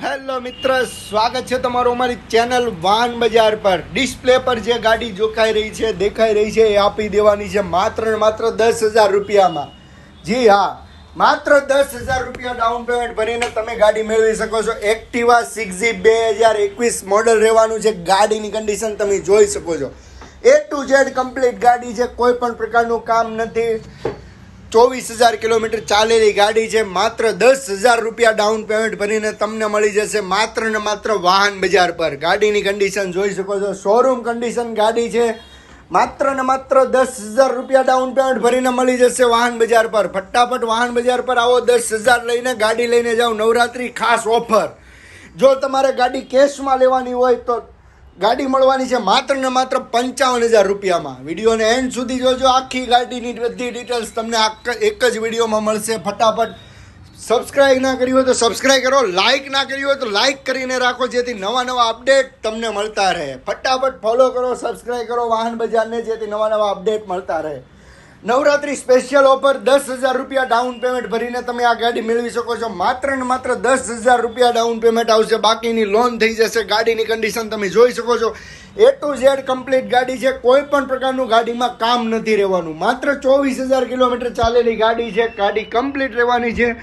Hello મિત્ર, સ્વાગત છે તમારું અમારી ચેનલ વાહન બજાર પર. ડિસ્પ્લે પર જે ગાડી જોખાઈ રહી છે, દેખાઈ રહી છે, એ આપી દેવાની છે માત્ર ને માત્ર 10,000 રૂપિયામાં. જી હા, માત્ર 10,000 રૂપિયા ડાઉન પેમેન્ટ ભરીને તમે ગાડી મેળવી શકો છો. એક્ટિવા 6G 2021 મોડલ રહેવાનું છે. ગાડીની કન્ડિશન તમે જોઈ શકો છો. A to Z કમ્પ્લીટ ગાડી છે, કોઈ પણ પ્રકારનું કામ નથી. 24,000 કિલોમીટર ચાલેલી ગાડી છે. માત્ર 10,000 રૂપિયા ડાઉન પેમેન્ટ ભરીને તમને મળી જશે માત્ર ને માત્ર વાહન બજાર પર. ગાડીની કન્ડિશન જોઈ શકો છો, શોરૂમ કન્ડિશન ગાડી છે. માત્ર ને માત્ર 10,000 રૂપિયા ડાઉન પેમેન્ટ ભરીને મળી જશે વાહન બજાર પર. ફટાફટ વાહન બજાર પર આવો, 10,000 લઈને ગાડી લઈને જાઓ. નવરાત્રી ખાસ ઓફર. જો તમારે ગાડી કેશમાં લેવાની હોય તો ગાડી મળવાની છે માત્ર ને માત્ર 55,000 રૂપિયામાં. વિડીયોને એન્ડ સુધી જોજો. આખી ગાડીની બધી ડિટેલ્સ તમને એક જ વિડીયોમાં મળશે. ફટાફટ સબસ્ક્રાઈબ ના કરી હોય તો સબસ્ક્રાઈબ કરો, લાઇક ના કરી હોય તો લાઇક કરીને રાખો, જેથી નવા નવા અપડેટ તમને મળતા રહે. ફટાફટ ફોલો કરો, સબસ્ક્રાઈબ કરો વાહન બજારને, જેથી નવા નવા અપડેટ મળતા રહે. નવરાત્રી સ્પેશિયલ ઓફર, 10,000 રૂપિયા ડાઉન પેમેન્ટ ભરીને તમે આ ગાડી મેળવી શકો છો. માત્ર ને માત્ર 10,000 રૂપિયા ડાઉન પેમેન્ટ આવશે, બાકીની લોન થઈ જશે. ગાડીની કન્ડિશન તમે જોઈ શકો છો. A to Z કમ્પ્લીટ ગાડી છે, કોઈ પણ પ્રકારનું ગાડીમાં કામ નથી રહેવાનું. માત્ર 24,000 કિલોમીટર ચાલેલી ગાડી છે. ગાડી કમ્પ્લીટ રહેવાની છે.